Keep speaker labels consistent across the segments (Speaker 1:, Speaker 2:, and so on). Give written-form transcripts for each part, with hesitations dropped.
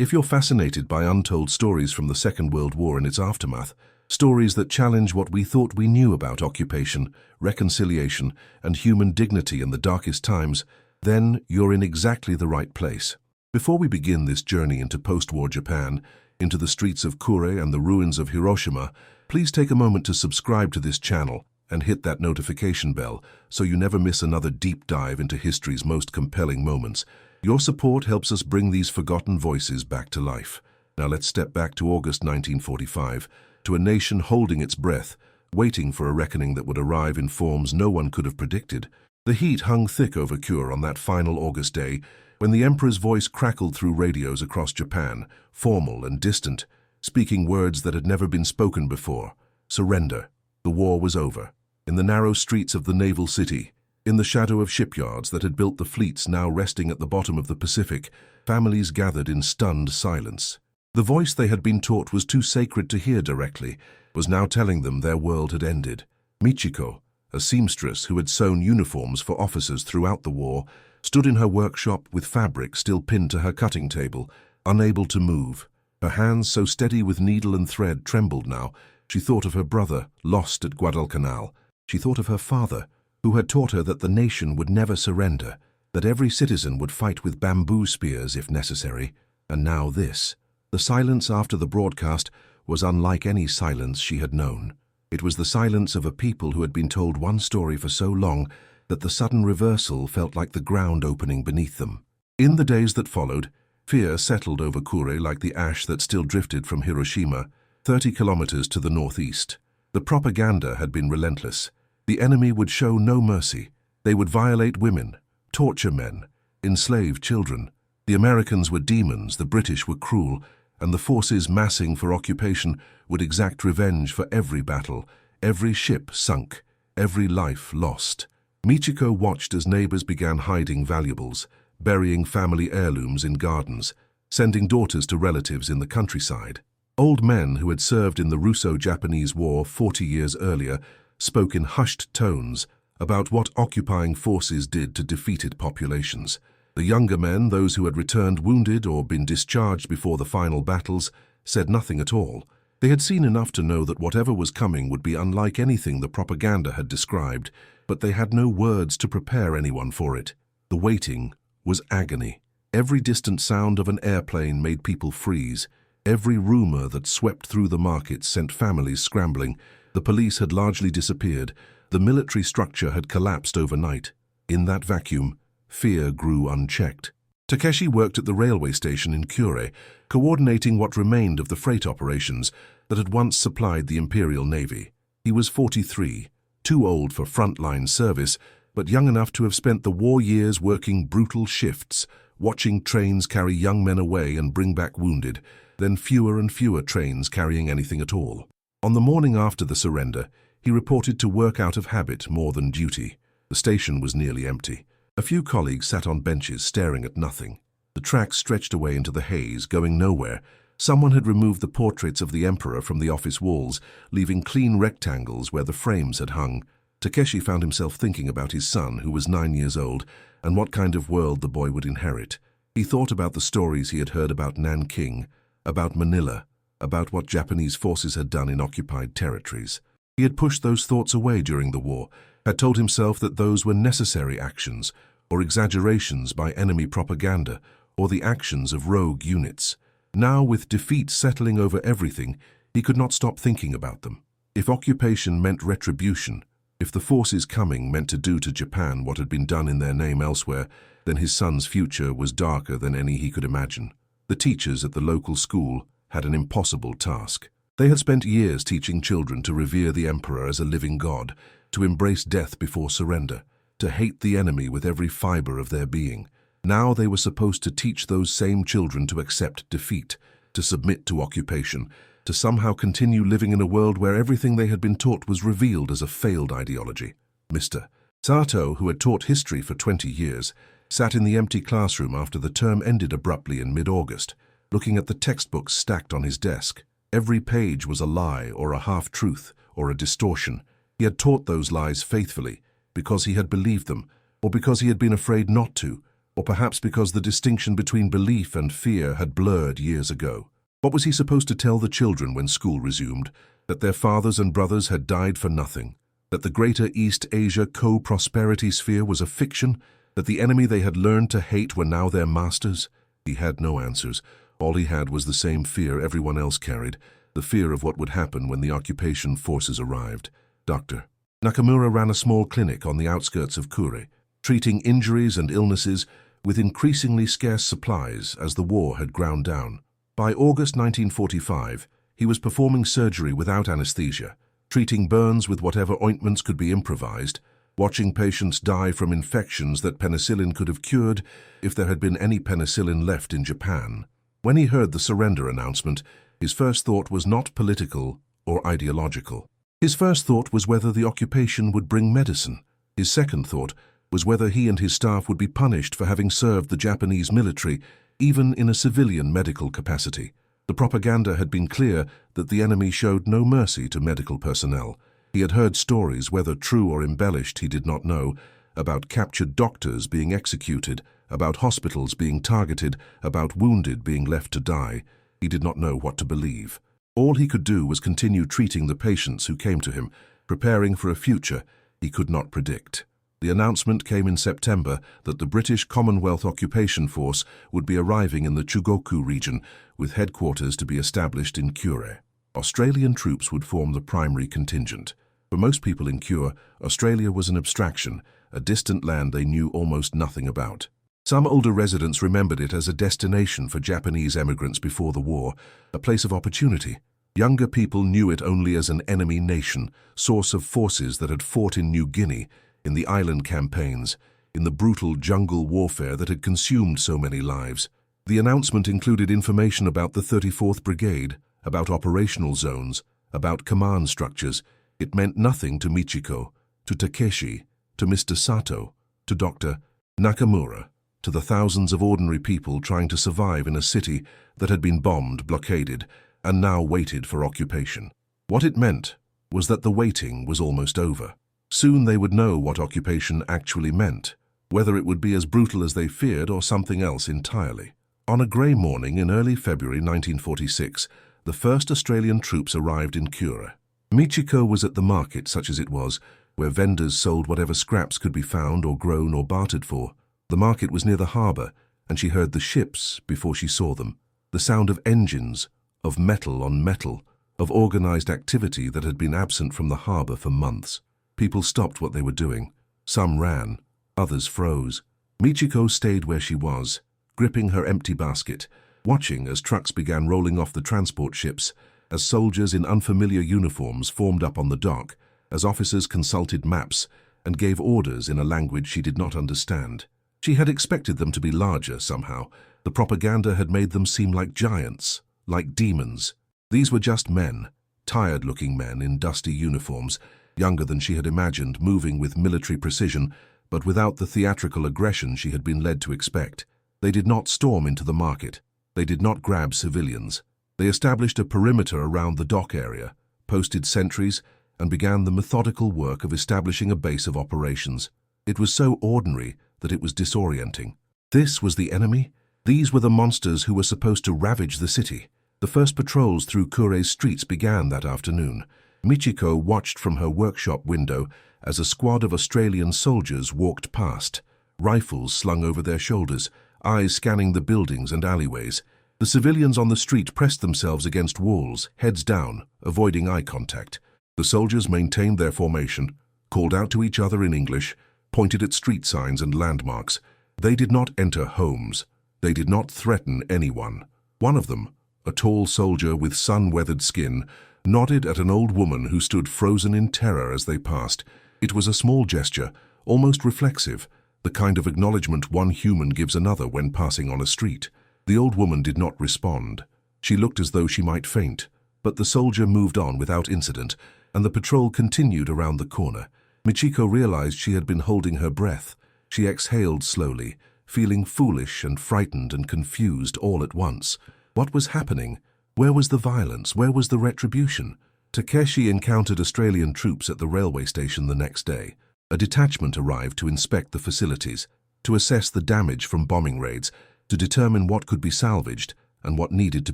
Speaker 1: If you're fascinated by untold stories from the Second World War and its aftermath, stories that challenge what we thought we knew about occupation, reconciliation, and human dignity in the darkest times, then you're in exactly the right place. Before we begin this journey into post-war Japan, into the streets of Kure and the ruins of Hiroshima, please take a moment to subscribe to this channel and hit that notification bell so you never miss another deep dive into history's most compelling moments. Your support helps us bring these forgotten voices back to life. Now let's step back to August 1945, to a nation holding its breath, waiting for a reckoning that would arrive in forms no one could have predicted. The heat hung thick over Kure on that final August day, when the emperor's voice crackled through radios across Japan, formal and distant, speaking words that had never been spoken before. Surrender. The war was over. In the narrow streets of the naval city, in the shadow of shipyards that had built the fleets now resting at the bottom of the Pacific, families gathered in stunned silence. The voice they had been taught was too sacred to hear directly, was now telling them their world had ended. Michiko, a seamstress who had sewn uniforms for officers throughout the war, stood in her workshop with fabric still pinned to her cutting table, unable to move. Her hands, so steady with needle and thread, trembled now. She thought of her brother, lost at Guadalcanal. She thought of her father, who had taught her that the nation would never surrender, that every citizen would fight with bamboo spears if necessary. And now this. The silence after the broadcast was unlike any silence she had known. It was the silence of a people who had been told one story for so long that the sudden reversal felt like the ground opening beneath them. In the days that followed, fear settled over Kure like the ash that still drifted from Hiroshima, 30 kilometers to the northeast. The propaganda had been relentless. The enemy would show no mercy. They would violate women, torture men, enslave children. The Americans were demons, the British were cruel, and the forces massing for occupation would exact revenge for every battle, every ship sunk, every life lost. Michiko watched as neighbors began hiding valuables, burying family heirlooms in gardens, sending daughters to relatives in the countryside. Old men who had served in the Russo-Japanese War 40 years earlier spoke in hushed tones about what occupying forces did to defeated populations. The younger men, those who had returned wounded or been discharged before the final battles, said nothing at all. They had seen enough to know that whatever was coming would be unlike anything the propaganda had described, but they had no words to prepare anyone for it. The waiting was agony. Every distant sound of an airplane made people freeze. Every rumor that swept through the markets sent families scrambling. The police had largely disappeared. The military structure had collapsed overnight. In that vacuum, fear grew unchecked. Takeshi worked at the railway station in Kure, coordinating what remained of the freight operations that had once supplied the Imperial Navy. He was 43, too old for frontline service, but young enough to have spent the war years working brutal shifts, watching trains carry young men away and bring back wounded, then fewer and fewer trains carrying anything at all. On the morning after the surrender, he reported to work out of habit more than duty. The station was nearly empty. A few colleagues sat on benches staring at nothing. The tracks stretched away into the haze, going nowhere. Someone had removed the portraits of the emperor from the office walls, leaving clean rectangles where the frames had hung. Takeshi found himself thinking about his son, who was 9 years old, and what kind of world the boy would inherit. He thought about the stories he had heard about Nanking, about Manila, about what Japanese forces had done in occupied territories. He had pushed those thoughts away during the war, had told himself that those were necessary actions, or exaggerations by enemy propaganda, or the actions of rogue units. Now, with defeat settling over everything, he could not stop thinking about them. If occupation meant retribution, if the forces coming meant to do to Japan what had been done in their name elsewhere, then his son's future was darker than any he could imagine. The teachers at the local school had an impossible task. They had spent years teaching children to revere the emperor as a living god, to embrace death before surrender, to hate the enemy with every fiber of their being. Now they were supposed to teach those same children to accept defeat, to submit to occupation, to somehow continue living in a world where everything they had been taught was revealed as a failed ideology. Mr. Sato, who had taught history for 20 years, sat in the empty classroom after the term ended abruptly in mid-August, looking at the textbooks stacked on his desk. Every page was a lie or a half-truth or a distortion. He had taught those lies faithfully because he had believed them, or because he had been afraid not to, Or perhaps because the distinction between belief and fear had blurred years ago. What was he supposed to tell the children when school resumed? That their fathers and brothers had died for nothing? That the Greater East Asia co-prosperity sphere was a fiction? That the enemy they had learned to hate were now their masters? He had no answers. All he had was the same fear everyone else carried, the fear of what would happen when the occupation forces arrived. Dr. Nakamura ran a small clinic on the outskirts of Kure, treating injuries and illnesses with increasingly scarce supplies as the war had ground down. By August 1945, he was performing surgery without anesthesia, treating burns with whatever ointments could be improvised, watching patients die from infections that penicillin could have cured if there had been any penicillin left in Japan. When he heard the surrender announcement, his first thought was not political or ideological. His first thought was whether the occupation would bring medicine. His second thought was whether he and his staff would be punished for having served the Japanese military, even in a civilian medical capacity. The propaganda had been clear that the enemy showed no mercy to medical personnel. He had heard stories, whether true or embellished he did not know, about captured doctors being executed, about hospitals being targeted, about wounded being left to die. He did not know what to believe. All he could do was continue treating the patients who came to him, preparing for a future he could not predict. The announcement came in September that the British Commonwealth Occupation Force would be arriving in the Chugoku region, with headquarters to be established in Kure. Australian troops would form the primary contingent. For most people in Kure, Australia was an abstraction, a distant land they knew almost nothing about. Some older residents remembered it as a destination for Japanese emigrants before the war, a place of opportunity. Younger people knew it only as an enemy nation, source of forces that had fought in New Guinea, in the island campaigns, in the brutal jungle warfare that had consumed so many lives. The announcement included information about the 34th Brigade, about operational zones, about command structures. It meant nothing to Michiko, to Takeshi, to Mr. Sato, to Dr. Nakamura, to the thousands of ordinary people trying to survive in a city that had been bombed, blockaded, and now waited for occupation. What it meant was that the waiting was almost over. Soon they would know what occupation actually meant, whether it would be as brutal as they feared or something else entirely. On a grey morning in early February 1946, the first Australian troops arrived in Kure. Michiko was at the market, such as it was, where vendors sold whatever scraps could be found or grown or bartered for. The market was near the harbour, and she heard the ships before she saw them. The sound of engines, of metal on metal, of organised activity that had been absent from the harbour for months. People stopped what they were doing. Some ran, others froze. Michiko stayed where she was, gripping her empty basket, watching as trucks began rolling off the transport ships, as soldiers in unfamiliar uniforms formed up on the dock, as officers consulted maps and gave orders in a language she did not understand. She had expected them to be larger somehow. The propaganda had made them seem like giants, like demons. These were just men, tired-looking men in dusty uniforms, younger than she had imagined, moving with military precision, but without the theatrical aggression she had been led to expect. They did not storm into the market. They did not grab civilians. They established a perimeter around the dock area, posted sentries, and began the methodical work of establishing a base of operations. It was so ordinary that it was disorienting. This was the enemy? These were the monsters who were supposed to ravage the city. The first patrols through Kure's streets began that afternoon. Michiko watched from her workshop window as a squad of Australian soldiers walked past, rifles slung over their shoulders, eyes scanning the buildings and alleyways. The civilians on the street pressed themselves against walls, heads down, avoiding eye contact. The soldiers maintained their formation, called out to each other in English, pointed at street signs and landmarks. They did not enter homes. They did not threaten anyone. One of them, a tall soldier with sun-weathered skin, nodded at an old woman who stood frozen in terror as they passed. It was a small gesture, almost reflexive, the kind of acknowledgement one human gives another when passing on a street. The old woman did not respond. She looked as though she might faint, but the soldier moved on without incident, and the patrol continued around the corner. Michiko realized she had been holding her breath. She exhaled slowly, feeling foolish and frightened and confused all at once. What was happening? Where was the violence? Where was the retribution? Takeshi encountered Australian troops at the railway station the next day. A detachment arrived to inspect the facilities. to assess the damage from bombing raids, to determine what could be salvaged and what needed to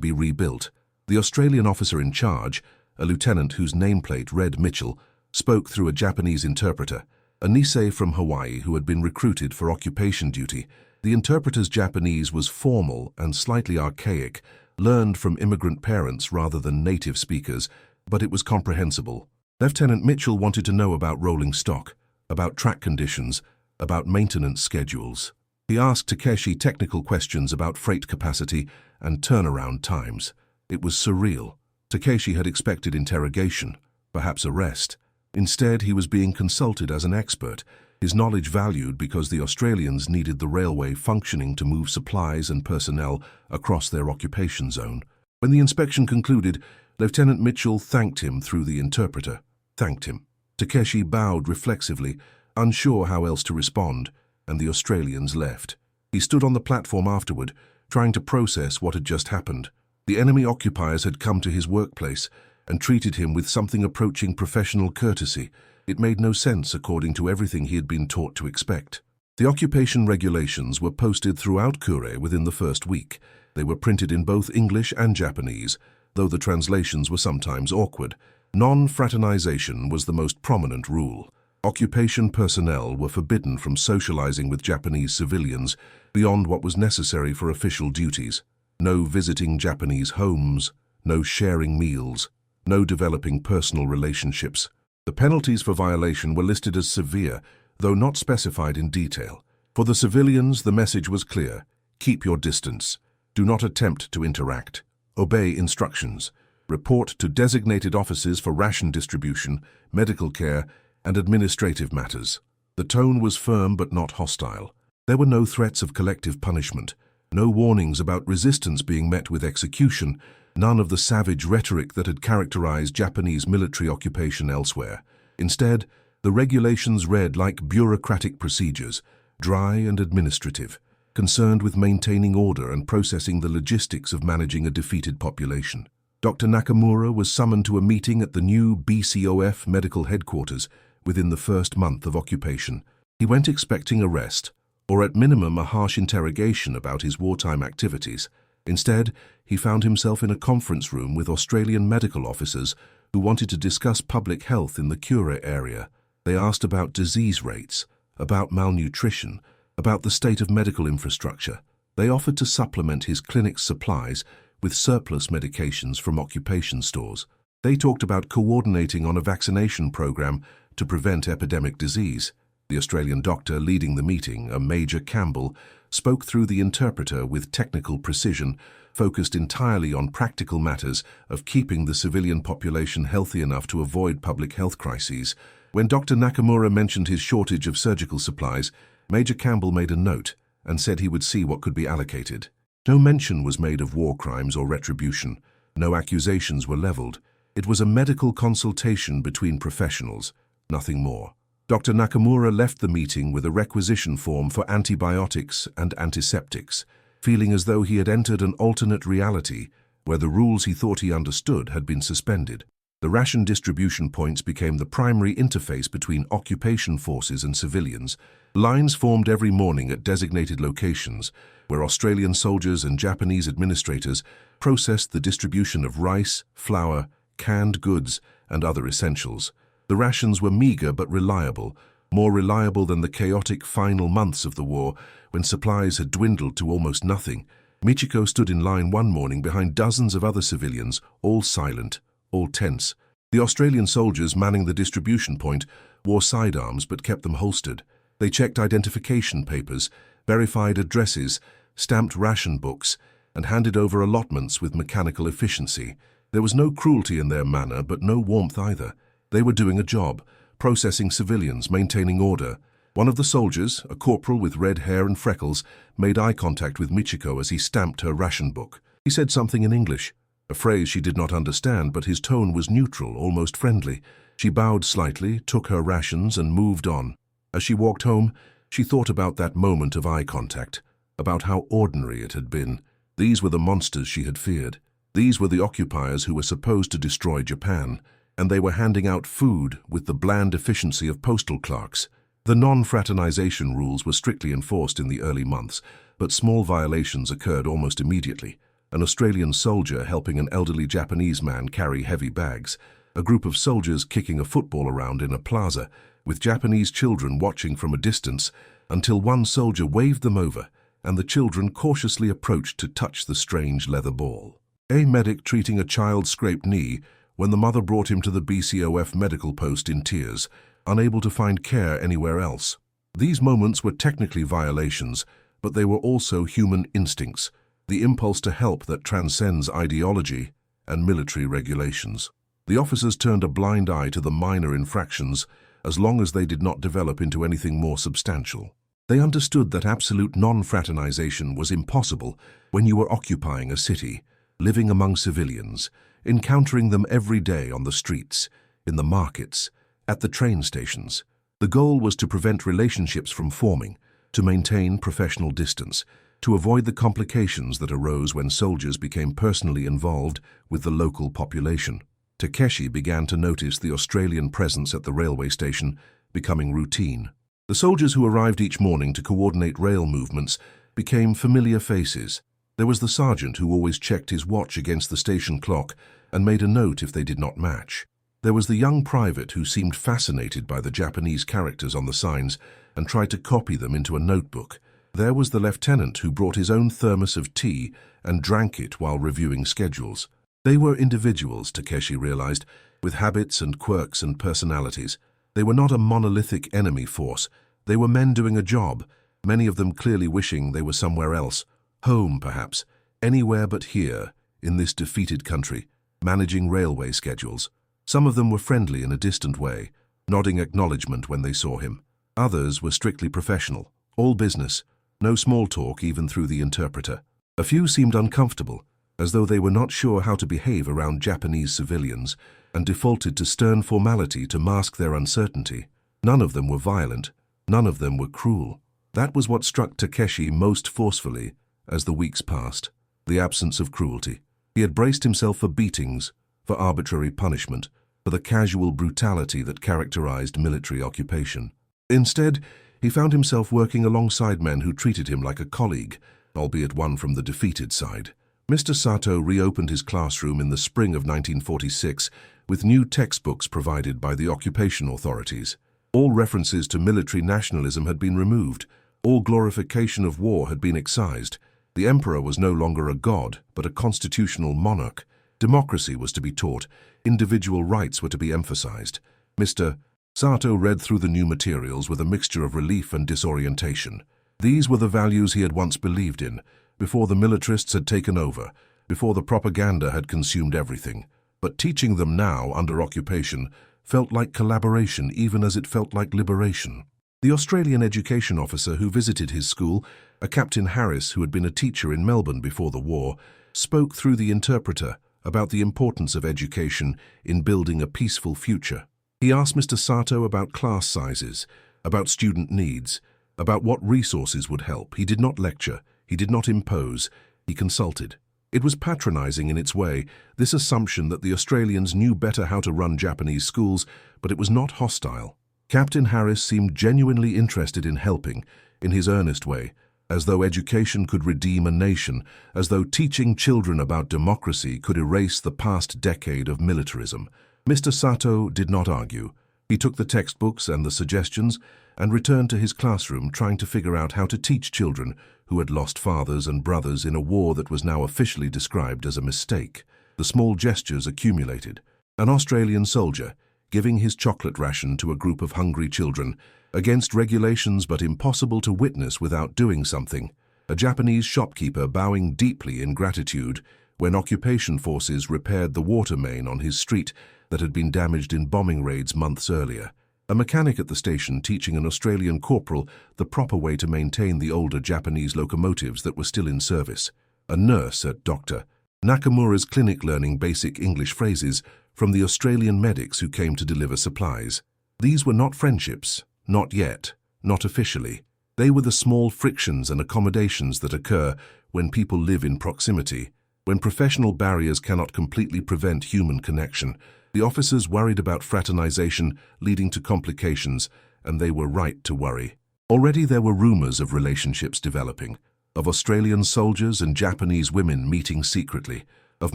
Speaker 1: be rebuilt. The Australian officer in charge, a lieutenant whose nameplate read Mitchell, spoke through a Japanese interpreter, a Nisei from Hawaii who had been recruited for occupation duty. The interpreter's Japanese was formal and slightly archaic, learned from immigrant parents rather than native speakers, but it was comprehensible. Lieutenant Mitchell wanted to know about rolling stock, about track conditions, about maintenance schedules. He asked Takeshi technical questions about freight capacity and turnaround times. It was surreal. Takeshi had expected interrogation, perhaps arrest. Instead, he was being consulted as an expert, his knowledge valued because the Australians needed the railway functioning to move supplies and personnel across their occupation zone. When the inspection concluded, Lieutenant Mitchell thanked him through the interpreter. Thanked him. Takeshi bowed reflexively, unsure how else to respond, and the Australians left. He stood on the platform afterward, trying to process what had just happened. The enemy occupiers had come to his workplace and treated him with something approaching professional courtesy. It made no sense according to everything he had been taught to expect. The occupation regulations were posted throughout Kure within the first week. They were printed in both English and Japanese, though the translations were sometimes awkward. Non-fraternization was the most prominent rule. Occupation personnel were forbidden from socializing with Japanese civilians beyond what was necessary for official duties. No visiting Japanese homes, no sharing meals, no developing personal relationships. The penalties for violation were listed as severe, though not specified in detail. For the civilians, the message was clear: keep your distance. Do not attempt to interact. Obey instructions. Report to designated offices for ration distribution, medical care, and administrative matters. The tone was firm but not hostile. There were no threats of collective punishment, no warnings about resistance being met with execution, none of the savage rhetoric that had characterized Japanese military occupation elsewhere. Instead, the regulations read like bureaucratic procedures, dry and administrative, concerned with maintaining order and processing the logistics of managing a defeated population. Dr. Nakamura was summoned to a meeting at the new BCOF medical headquarters within the first month of occupation. He went expecting arrest, or at minimum a harsh interrogation about his wartime activities. Instead, he found himself in a conference room with Australian medical officers who wanted to discuss public health in the Kure area. They asked about disease rates, about malnutrition, about the state of medical infrastructure. They offered to supplement his clinic's supplies with surplus medications from occupation stores. They talked about coordinating on a vaccination program to prevent epidemic disease. The Australian doctor leading the meeting, a Major Campbell, spoke through the interpreter with technical precision, focused entirely on practical matters of keeping the civilian population healthy enough to avoid public health crises. When Dr. Nakamura mentioned his shortage of surgical supplies, Major Campbell made a note and said he would see what could be allocated. No mention was made of war crimes or retribution. No accusations were leveled. It was a medical consultation between professionals, nothing more. Dr. Nakamura left the meeting with a requisition form for antibiotics and antiseptics, feeling as though he had entered an alternate reality where the rules he thought he understood had been suspended. The ration distribution points became the primary interface between occupation forces and civilians. Lines formed every morning at designated locations, where Australian soldiers and Japanese administrators processed the distribution of rice, flour, canned goods, and other essentials. The rations were meager but reliable, more reliable than the chaotic final months of the war, when supplies had dwindled to almost nothing. Michiko stood in line one morning behind dozens of other civilians, all silent, all tense. The Australian soldiers manning the distribution point wore sidearms but kept them holstered. They checked identification papers, verified addresses, stamped ration books, and handed over allotments with mechanical efficiency. There was no cruelty in their manner, but no warmth either. They were doing a job, processing civilians, maintaining order. One of the soldiers, a corporal with red hair and freckles, made eye contact with Michiko as he stamped her ration book. He said something in English, a phrase she did not understand, but his tone was neutral, almost friendly. She bowed slightly, took her rations, and moved on. As she walked home, she thought about that moment of eye contact, about how ordinary it had been. These were the monsters she had feared. These were the occupiers who were supposed to destroy Japan, and they were handing out food with the bland efficiency of postal clerks. The non-fraternization rules were strictly enforced in the early months, but small violations occurred almost immediately. An Australian soldier helping an elderly Japanese man carry heavy bags, a group of soldiers kicking a football around in a plaza, with Japanese children watching from a distance, until one soldier waved them over, and the children cautiously approached to touch the strange leather ball. A medic treating a child's scraped knee when the mother brought him to the BCOF medical post in tears, unable to find care anywhere else. These moments were technically violations, but they were also human instincts, the impulse to help that transcends ideology and military regulations. The officers turned a blind eye to the minor infractions as long as they did not develop into anything more substantial. They understood that absolute non-fraternization was impossible when you were occupying a city, living among civilians, encountering them every day on the streets, in the markets, at the train stations. The goal was to prevent relationships from forming, to maintain professional distance, to avoid the complications that arose when soldiers became personally involved with the local population. Takeshi began to notice the Australian presence at the railway station becoming routine. The soldiers who arrived each morning to coordinate rail movements became familiar faces. There was the sergeant who always checked his watch against the station clock and made a note if they did not match. There was the young private who seemed fascinated by the Japanese characters on the signs and tried to copy them into a notebook. There was the lieutenant who brought his own thermos of tea and drank it while reviewing schedules. They were individuals, Takeshi realized, with habits and quirks and personalities. They were not a monolithic enemy force. They were men doing a job, many of them clearly wishing they were somewhere else. Home, perhaps, anywhere but here, in this defeated country, managing railway schedules. Some of them were friendly in a distant way, nodding acknowledgement when they saw him. Others were strictly professional, all business, no small talk even through the interpreter. A few seemed uncomfortable, as though they were not sure how to behave around Japanese civilians, and defaulted to stern formality to mask their uncertainty. None of them were violent, none of them were cruel. That was what struck Takeshi most forcefully as the weeks passed, the absence of cruelty. He had braced himself for beatings, for arbitrary punishment, for the casual brutality that characterized military occupation. Instead, he found himself working alongside men who treated him like a colleague, albeit one from the defeated side. Mr. Sato reopened his classroom in the spring of 1946 with new textbooks provided by the occupation authorities. All references to military nationalism had been removed. All glorification of war had been excised. The emperor was no longer a god, but a constitutional monarch. Democracy was to be taught. Individual rights were to be emphasized. Mr. Sato read through the new materials with a mixture of relief and disorientation. These were the values he had once believed in, before the militarists had taken over, before the propaganda had consumed everything. But teaching them now, under occupation, felt like collaboration even as it felt like liberation. The Australian education officer who visited his school, a Captain Harris who had been a teacher in Melbourne before the war, spoke through the interpreter about the importance of education in building a peaceful future. He asked Mr. Sato about class sizes, about student needs, about what resources would help. He did not lecture. He did not impose, he consulted. It was patronizing in its way, this assumption that the Australians knew better how to run Japanese schools, but it was not hostile. Captain Harris seemed genuinely interested in helping, in his earnest way, as though education could redeem a nation, as though teaching children about democracy could erase the past decade of militarism. Mr. Sato did not argue. He took the textbooks and the suggestions and returned to his classroom trying to figure out how to teach children who had lost fathers and brothers in a war that was now officially described as a mistake. The small gestures accumulated. An Australian soldier giving his chocolate ration to a group of hungry children, against regulations but impossible to witness without doing something. A Japanese shopkeeper bowing deeply in gratitude when occupation forces repaired the water main on his street that had been damaged in bombing raids months earlier. A mechanic at the station teaching an Australian corporal the proper way to maintain the older Japanese locomotives that were still in service. A nurse at Dr. Nakamura's clinic learning basic English phrases from the Australian medics who came to deliver supplies. These were not friendships, not yet, not officially. They were the small frictions and accommodations that occur when people live in proximity, when professional barriers cannot completely prevent human connection. The officers worried about fraternization leading to complications, and they were right to worry. Already there were rumors of relationships developing, of Australian soldiers and Japanese women meeting secretly, of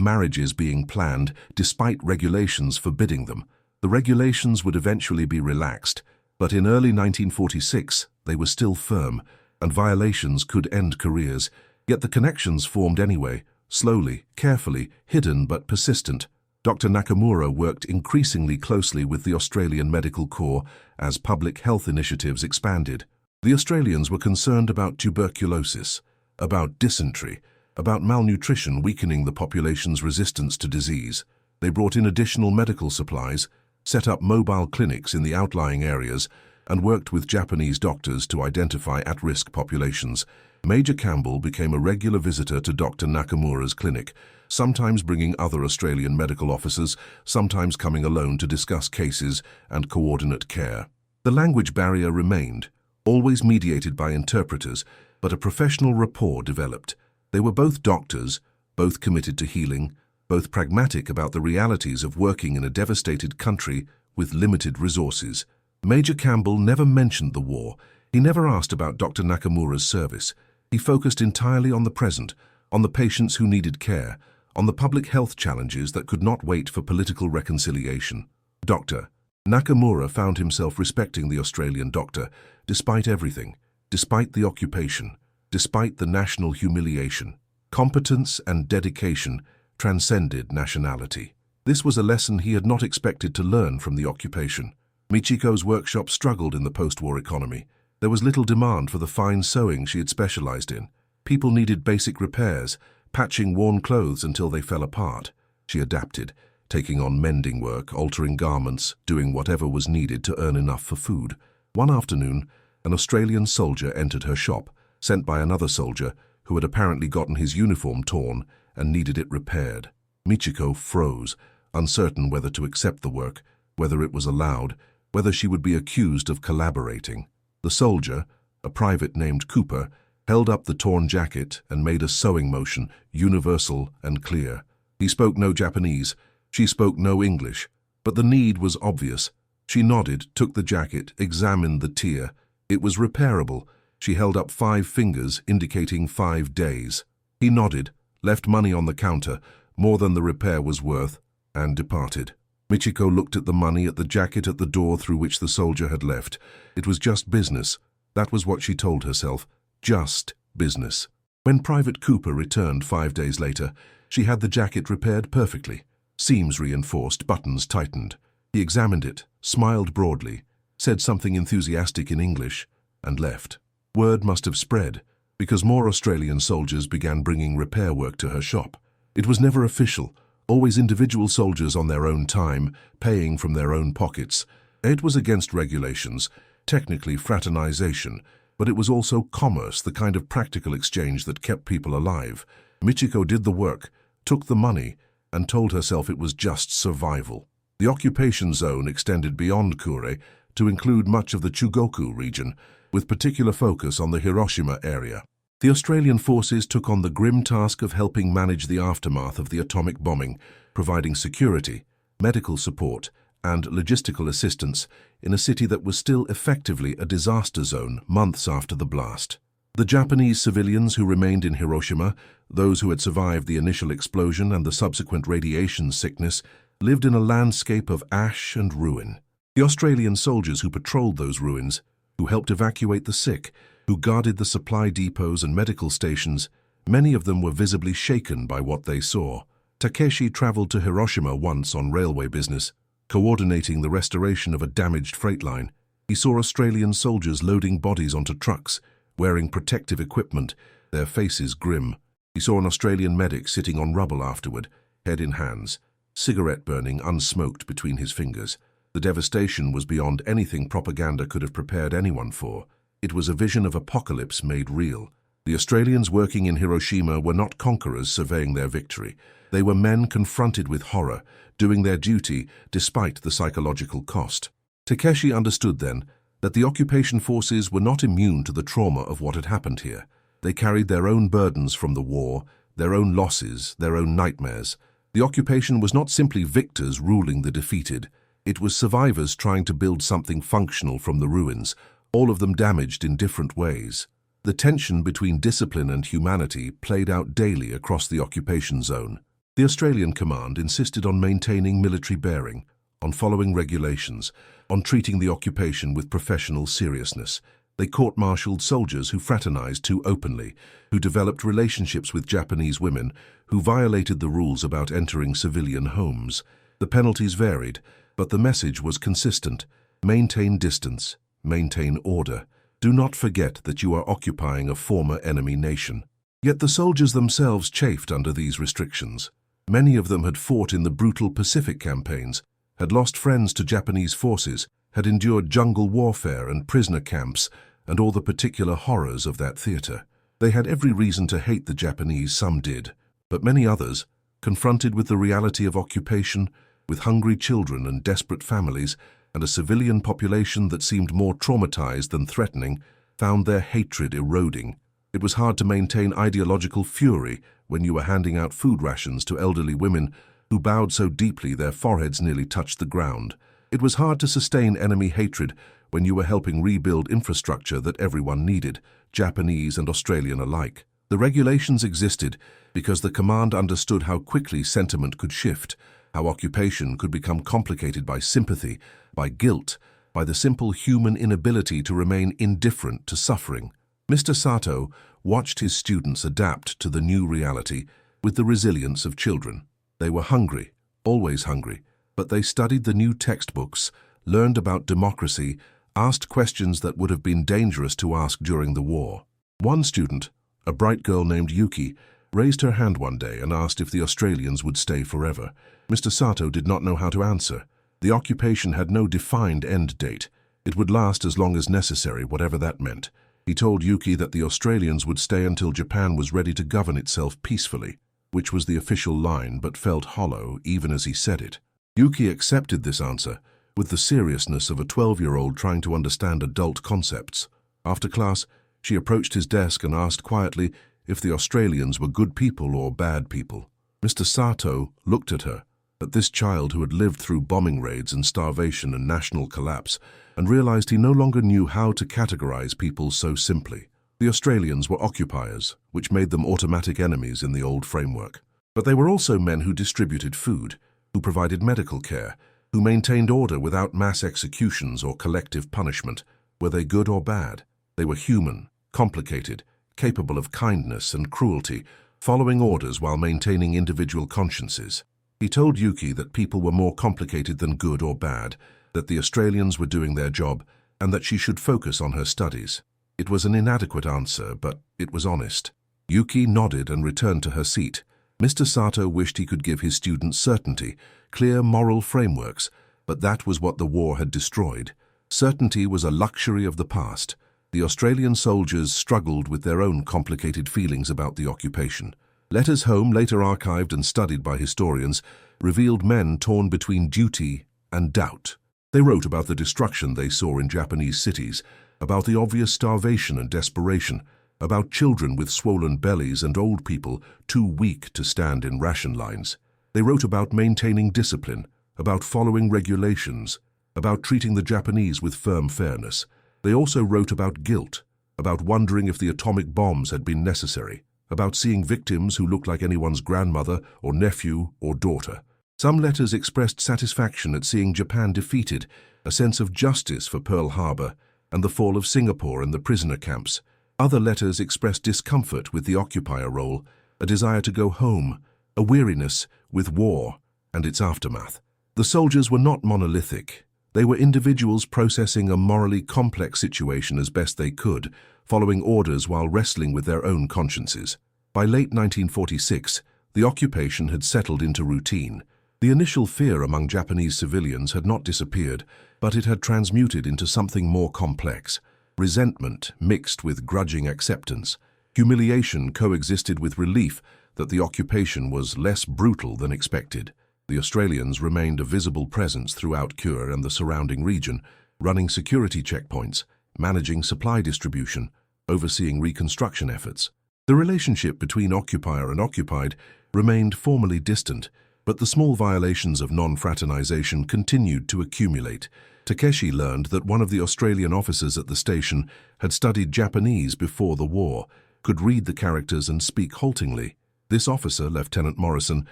Speaker 1: marriages being planned despite regulations forbidding them. The regulations would eventually be relaxed, but in early 1946 they were still firm, and violations could end careers. Yet the connections formed anyway, slowly, carefully, hidden but persistent. Dr. Nakamura worked increasingly closely with the Australian Medical Corps as public health initiatives expanded. The Australians were concerned about tuberculosis, about dysentery, about malnutrition weakening the population's resistance to disease. They brought in additional medical supplies, set up mobile clinics in the outlying areas, and worked with Japanese doctors to identify at-risk populations. Major Campbell became a regular visitor to Dr. Nakamura's clinic, sometimes bringing other Australian medical officers, sometimes coming alone to discuss cases and coordinate care. The language barrier remained, always mediated by interpreters, but a professional rapport developed. They were both doctors, both committed to healing, both pragmatic about the realities of working in a devastated country with limited resources. Major Campbell never mentioned the war. He never asked about Dr. Nakamura's service. He focused entirely on the present, on the patients who needed care, on the public health challenges that could not wait for political reconciliation. Dr. Nakamura found himself respecting the Australian doctor, despite everything, despite the occupation, despite the national humiliation. Competence and dedication transcended nationality. This was a lesson he had not expected to learn from the occupation. Michiko's workshop struggled in the post-war economy. There was little demand for the fine sewing she had specialized in. People needed basic repairs, patching worn clothes until they fell apart. She adapted, taking on mending work, altering garments, doing whatever was needed to earn enough for food. One afternoon, an Australian soldier entered her shop, sent by another soldier who had apparently gotten his uniform torn and needed it repaired. Michiko froze, uncertain whether to accept the work, whether it was allowed, whether she would be accused of collaborating. The soldier, a private named Cooper, held up the torn jacket and made a sewing motion, universal and clear. He spoke no Japanese, she spoke no English, but the need was obvious. She nodded, took the jacket, examined the tear. It was repairable. She held up 5 fingers, indicating 5 days. He nodded, left money on the counter, more than the repair was worth, and departed. Michiko looked at the money, at the jacket, at the door through which the soldier had left. It was just business. That was what she told herself. Just business. When Private Cooper returned 5 days later, she had the jacket repaired perfectly. Seams reinforced, buttons tightened. He examined it, smiled broadly, said something enthusiastic in English, and left. Word must have spread, because more Australian soldiers began bringing repair work to her shop. It was never official, always individual soldiers on their own time, paying from their own pockets. It was against regulations, technically fraternization, but it was also commerce, the kind of practical exchange that kept people alive. Michiko did the work, took the money, and told herself it was just survival. The occupation zone extended beyond Kure to include much of the Chugoku region, with particular focus on the Hiroshima area. The Australian forces took on the grim task of helping manage the aftermath of the atomic bombing, providing security, medical support, and logistical assistance in a city that was still effectively a disaster zone months after the blast. The Japanese civilians who remained in Hiroshima, those who had survived the initial explosion and the subsequent radiation sickness, lived in a landscape of ash and ruin. The Australian soldiers who patrolled those ruins, who helped evacuate the sick, who guarded the supply depots and medical stations, many of them were visibly shaken by what they saw. Takeshi traveled to Hiroshima once on railway business, coordinating the restoration of a damaged freight line. He saw Australian soldiers loading bodies onto trucks, wearing protective equipment, their faces grim. He saw an Australian medic sitting on rubble afterward, head in hands, cigarette burning unsmoked between his fingers. The devastation was beyond anything propaganda could have prepared anyone for. It was a vision of apocalypse made real. The Australians working in Hiroshima were not conquerors surveying their victory. They were men confronted with horror, doing their duty despite the psychological cost. Takeshi understood then that the occupation forces were not immune to the trauma of what had happened here. They carried their own burdens from the war, their own losses, their own nightmares. The occupation was not simply victors ruling the defeated. It was survivors trying to build something functional from the ruins, all of them damaged in different ways. The tension between discipline and humanity played out daily across the occupation zone. The Australian command insisted on maintaining military bearing, on following regulations, on treating the occupation with professional seriousness. They court-martialed soldiers who fraternized too openly, who developed relationships with Japanese women, who violated the rules about entering civilian homes. The penalties varied, but the message was consistent. Maintain distance, maintain order. Do not forget that you are occupying a former enemy nation. Yet the soldiers themselves chafed under these restrictions. Many of them had fought in the brutal Pacific campaigns, had lost friends to Japanese forces, had endured jungle warfare and prisoner camps, and all the particular horrors of that theater. They had every reason to hate the Japanese, some did, but many others, confronted with the reality of occupation, with hungry children and desperate families, and a civilian population that seemed more traumatized than threatening, found their hatred eroding. It was hard to maintain ideological fury when you were handing out food rations to elderly women who bowed so deeply their foreheads nearly touched the ground. It was hard to sustain enemy hatred when you were helping rebuild infrastructure that everyone needed, Japanese and Australian alike. The regulations existed because the command understood how quickly sentiment could shift, how occupation could become complicated by sympathy, by guilt, by the simple human inability to remain indifferent to suffering. Mr. Sato watched his students adapt to the new reality with the resilience of children. They were hungry, always hungry, but they studied the new textbooks, learned about democracy, asked questions that would have been dangerous to ask during the war. One student, a bright girl named Yuki, raised her hand one day and asked if the Australians would stay forever. Mr. Sato did not know how to answer. The occupation had no defined end date. It would last as long as necessary, whatever that meant. He told Yuki that the Australians would stay until Japan was ready to govern itself peacefully, which was the official line but felt hollow even as he said it. Yuki accepted this answer with the seriousness of a 12-year-old trying to understand adult concepts. After class, she approached his desk and asked quietly if the Australians were good people or bad people. Mr. Sato looked at her, at this child who had lived through bombing raids and starvation and national collapse, and realized he no longer knew how to categorize people so simply. The Australians were occupiers, which made them automatic enemies in the old framework. But they were also men who distributed food, who provided medical care, who maintained order without mass executions or collective punishment. Were they good or bad? They were human, complicated, capable of kindness and cruelty, following orders while maintaining individual consciences. He told Yuki that people were more complicated than good or bad, that the Australians were doing their job, and that she should focus on her studies. It was an inadequate answer, but it was honest. Yuki nodded and returned to her seat. Mr. Sato wished he could give his students certainty, clear moral frameworks, but that was what the war had destroyed. Certainty was a luxury of the past. The Australian soldiers struggled with their own complicated feelings about the occupation. Letters home, later archived and studied by historians, revealed men torn between duty and doubt. They wrote about the destruction they saw in Japanese cities, about the obvious starvation and desperation, about children with swollen bellies and old people too weak to stand in ration lines. They wrote about maintaining discipline, about following regulations, about treating the Japanese with firm fairness. They also wrote about guilt, about wondering if the atomic bombs had been necessary, about seeing victims who looked like anyone's grandmother or nephew or daughter. Some letters expressed satisfaction at seeing Japan defeated, a sense of justice for Pearl Harbor and the fall of Singapore and the prisoner camps. Other letters expressed discomfort with the occupier role, a desire to go home, a weariness with war and its aftermath. The soldiers were not monolithic. They were individuals processing a morally complex situation as best they could, following orders while wrestling with their own consciences. By late 1946, the occupation had settled into routine. The initial fear among Japanese civilians had not disappeared, but it had transmuted into something more complex. Resentment mixed with grudging acceptance. Humiliation coexisted with relief that the occupation was less brutal than expected. The Australians remained a visible presence throughout Kure and the surrounding region, running security checkpoints, managing supply distribution, overseeing reconstruction efforts. The relationship between occupier and occupied remained formally distant, But the small violations of non-fraternization continued to accumulate. Takeshi learned that one of the Australian officers at the station had studied Japanese before the war, could read the characters and speak haltingly. This officer, Lieutenant Morrison,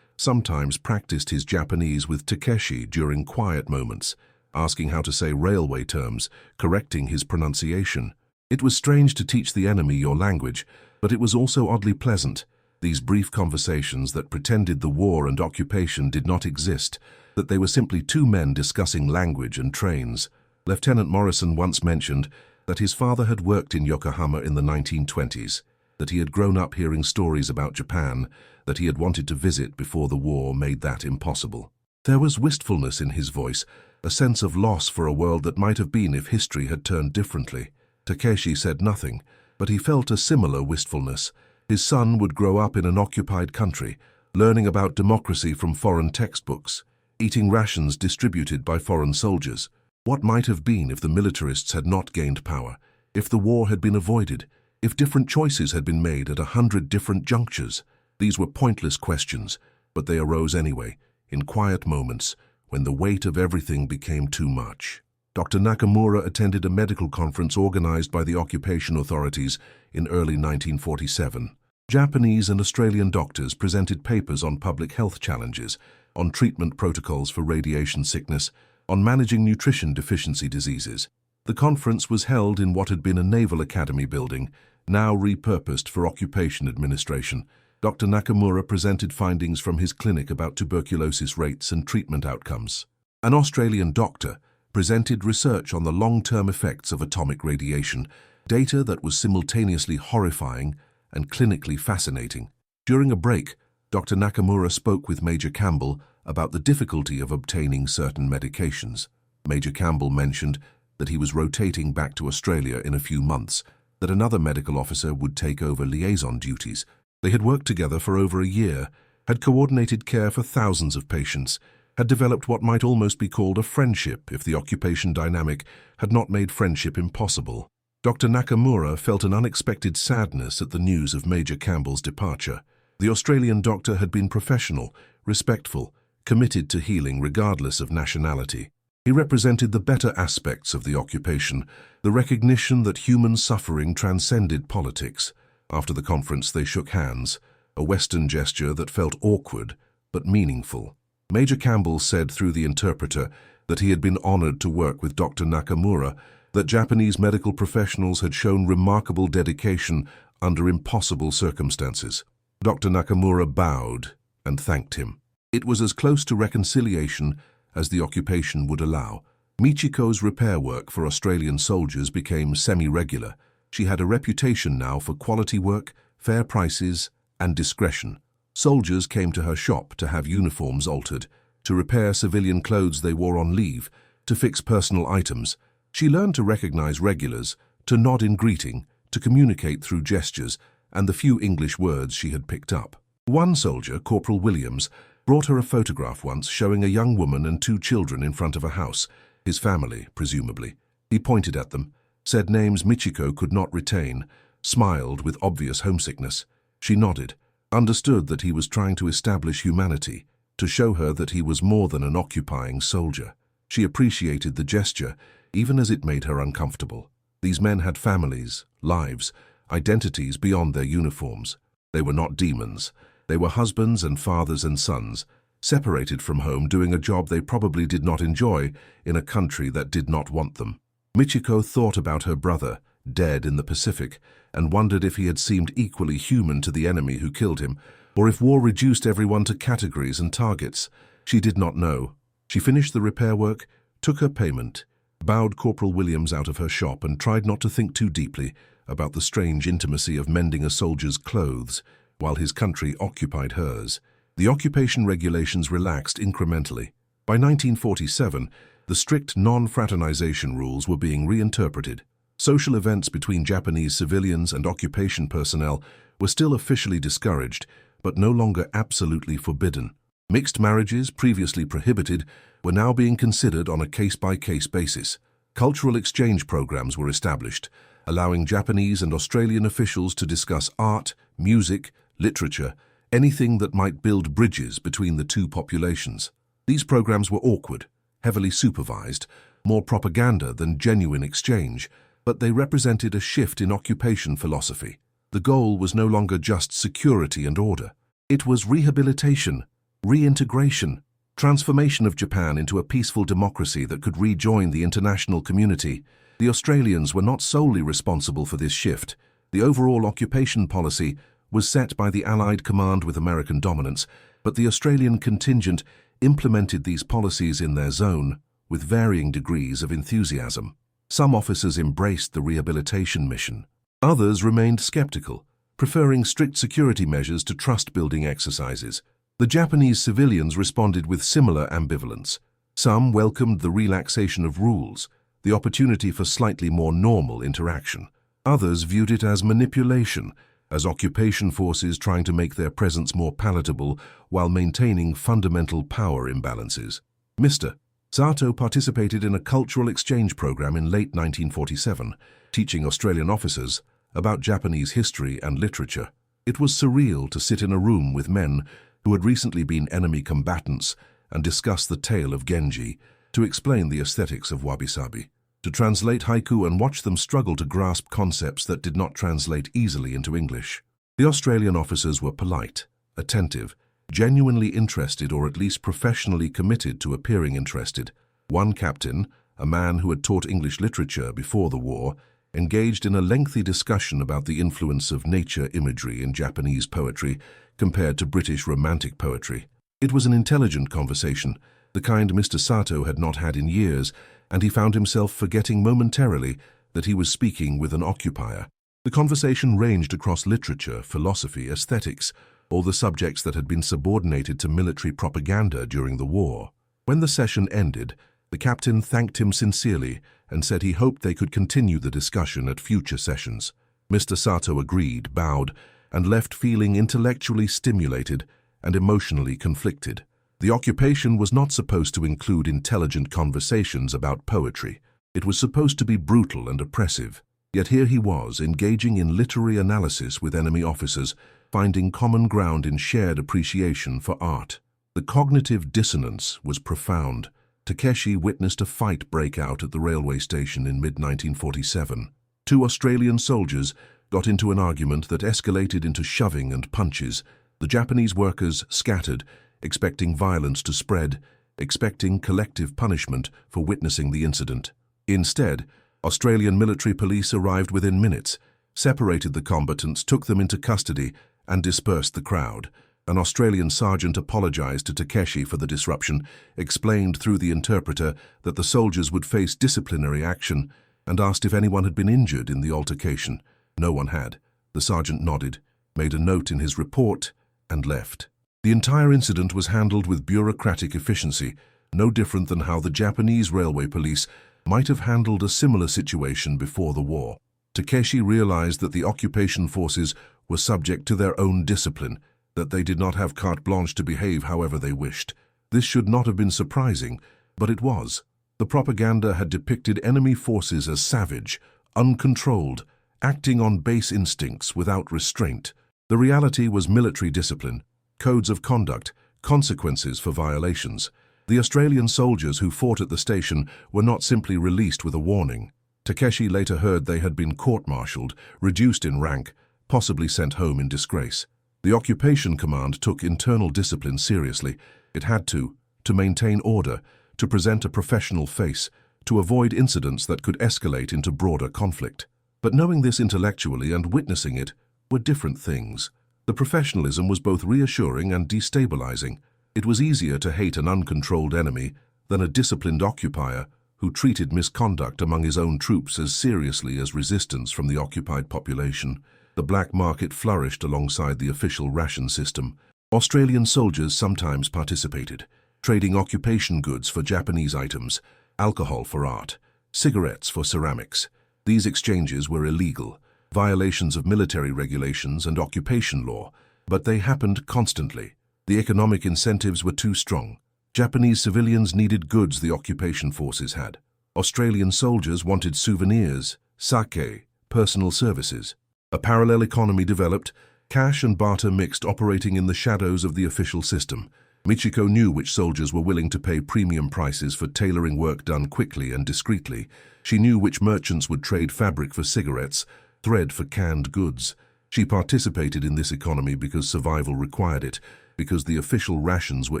Speaker 1: sometimes practiced his Japanese with Takeshi during quiet moments, asking how to say railway terms, correcting his pronunciation. It was strange to teach the enemy your language, but it was also oddly pleasant. These brief conversations that pretended the war and occupation did not exist, that they were simply two men discussing language and trains. Lieutenant Morrison once mentioned that his father had worked in Yokohama in the 1920s, that he had grown up hearing stories about Japan, that he had wanted to visit before the war made that impossible. There was wistfulness in his voice, a sense of loss for a world that might have been if history had turned differently. Takeshi said nothing, but he felt a similar wistfulness. His son would grow up in an occupied country, learning about democracy from foreign textbooks, eating rations distributed by foreign soldiers. What might have been if the militarists had not gained power, if the war had been avoided, if different choices had been made at 100 different junctures? These were pointless questions, but they arose anyway, in quiet moments, when the weight of everything became too much. Dr. Nakamura attended a medical conference organized by the occupation authorities in early 1947. Japanese and Australian doctors presented papers on public health challenges, on treatment protocols for radiation sickness, on managing nutrition deficiency diseases. The conference was held in what had been a naval academy building, now repurposed for occupation administration. Dr. Nakamura presented findings from his clinic about tuberculosis rates and treatment outcomes. An Australian doctor presented research on the long-term effects of atomic radiation, data that was simultaneously horrifying and clinically fascinating. During a break, Dr. Nakamura spoke with Major Campbell about the difficulty of obtaining certain medications. Major Campbell mentioned that he was rotating back to Australia in a few months, that another medical officer would take over liaison duties. They had worked together for over a year, had coordinated care for thousands of patients, had developed what might almost be called a friendship if the occupation dynamic had not made friendship impossible. Dr. Nakamura felt an unexpected sadness at the news of Major Campbell's departure. The Australian doctor had been professional, respectful, committed to healing regardless of nationality. He represented the better aspects of the occupation, the recognition that human suffering transcended politics. After the conference, they shook hands, a Western gesture that felt awkward but meaningful. Major Campbell said through the interpreter that he had been honored to work with Dr. Nakamura, that Japanese medical professionals had shown remarkable dedication under impossible circumstances. Dr. Nakamura bowed and thanked him. It was as close to reconciliation as the occupation would allow. Michiko's repair work for Australian soldiers became semi-regular. She had a reputation now for quality work, fair prices, and discretion. Soldiers came to her shop to have uniforms altered, to repair civilian clothes they wore on leave, to fix personal items. She learned to recognize regulars, to nod in greeting, to communicate through gestures and the few English words she had picked up. One soldier, Corporal Williams, brought her a photograph once showing a young woman and two children in front of a house, his family, presumably. He pointed at them, said names Michiko could not retain, smiled with obvious homesickness. She nodded, understood that he was trying to establish humanity, to show her that he was more than an occupying soldier. She appreciated the gesture, even as it made her uncomfortable. These men had families, lives, identities beyond their uniforms. They were not demons. They were husbands and fathers and sons, separated from home doing a job they probably did not enjoy in a country that did not want them. Michiko thought about her brother, dead in the Pacific, and wondered if he had seemed equally human to the enemy who killed him, or if war reduced everyone to categories and targets. She did not know. She finished the repair work, took her payment, bowed Corporal Williams out of her shop and tried not to think too deeply about the strange intimacy of mending a soldier's clothes while his country occupied hers. The occupation regulations relaxed incrementally. By 1947, the strict non-fraternization rules were being reinterpreted. Social events between Japanese civilians and occupation personnel were still officially discouraged, but no longer absolutely forbidden. Mixed marriages, previously prohibited, were now being considered on a case-by-case basis. Cultural exchange programs were established, allowing Japanese and Australian officials to discuss art, music, literature, anything that might build bridges between the two populations. These programs were awkward, heavily supervised, more propaganda than genuine exchange, but they represented a shift in occupation philosophy. The goal was no longer just security and order. It was rehabilitation, reintegration, transformation of Japan into a peaceful democracy that could rejoin the international community. The Australians were not solely responsible for this shift. The overall occupation policy was set by the Allied command with American dominance, but the Australian contingent implemented these policies in their zone with varying degrees of enthusiasm. Some officers embraced the rehabilitation mission. Others remained skeptical, preferring strict security measures to trust-building exercises. The Japanese civilians responded with similar ambivalence. Some welcomed the relaxation of rules, the opportunity for slightly more normal interaction. Others viewed it as manipulation, as occupation forces trying to make their presence more palatable while maintaining fundamental power imbalances. Mr. Sato participated in a cultural exchange program in late 1947, teaching Australian officers about Japanese history and literature. It was surreal to sit in a room with men who had recently been enemy combatants and discuss the tale of Genji, to explain the aesthetics of wabi-sabi, to translate haiku and watch them struggle to grasp concepts that did not translate easily into English. The Australian officers were polite, attentive, genuinely interested or at least professionally committed to appearing interested. One captain, a man who had taught English literature before the war, engaged in a lengthy discussion about the influence of nature imagery in Japanese poetry compared to British romantic poetry. It was an intelligent conversation, the kind Mr. Sato had not had in years, and he found himself forgetting momentarily that he was speaking with an occupier. The conversation ranged across literature, philosophy, aesthetics, all the subjects that had been subordinated to military propaganda during the war. When the session ended, the captain thanked him sincerely and said he hoped they could continue the discussion at future sessions. Mr. Sato agreed, bowed, and left feeling intellectually stimulated and emotionally conflicted. The occupation was not supposed to include intelligent conversations about poetry. It was supposed to be brutal and oppressive. Yet here he was, engaging in literary analysis with enemy officers, finding common ground in shared appreciation for art. The cognitive dissonance was profound. Takeshi witnessed a fight break out at the railway station in mid-1947. Two Australian soldiers got into an argument that escalated into shoving and punches. The Japanese workers scattered, expecting violence to spread, expecting collective punishment for witnessing the incident. Instead, Australian military police arrived within minutes, separated the combatants, took them into custody, and dispersed the crowd. An Australian sergeant apologized to Takeshi for the disruption, explained through the interpreter that the soldiers would face disciplinary action, and asked if anyone had been injured in the altercation. No one had. The sergeant nodded, made a note in his report, and left. The entire incident was handled with bureaucratic efficiency, no different than how the Japanese railway police might have handled a similar situation before the war. Takeshi realized that the occupation forces were subject to their own discipline, that they did not have carte blanche to behave however they wished. This should not have been surprising, but it was. The propaganda had depicted enemy forces as savage, uncontrolled, acting on base instincts without restraint. The reality was military discipline, codes of conduct, consequences for violations. The Australian soldiers who fought at the station were not simply released with a warning. Takeshi later heard they had been court-martialed, reduced in rank, possibly sent home in disgrace. The occupation command took internal discipline seriously. It had to maintain order, to present a professional face, to avoid incidents that could escalate into broader conflict. But knowing this intellectually and witnessing it were different things. The professionalism was both reassuring and destabilizing. It was easier to hate an uncontrolled enemy than a disciplined occupier who treated misconduct among his own troops as seriously as resistance from the occupied population. The black market flourished alongside the official ration system. Australian soldiers sometimes participated, trading occupation goods for Japanese items, alcohol for art, cigarettes for ceramics. These exchanges were illegal, violations of military regulations and occupation law, but they happened constantly. The economic incentives were too strong. Japanese civilians needed goods the occupation forces had. Australian soldiers wanted souvenirs, sake, personal services. A parallel economy developed, Cash and barter mixed, operating in the shadows of the official system. Michiko knew which soldiers were willing to pay premium prices for tailoring work done quickly and discreetly. She knew which merchants would trade fabric for cigarettes, thread for canned goods. She participated in this economy because survival required it, because the official rations were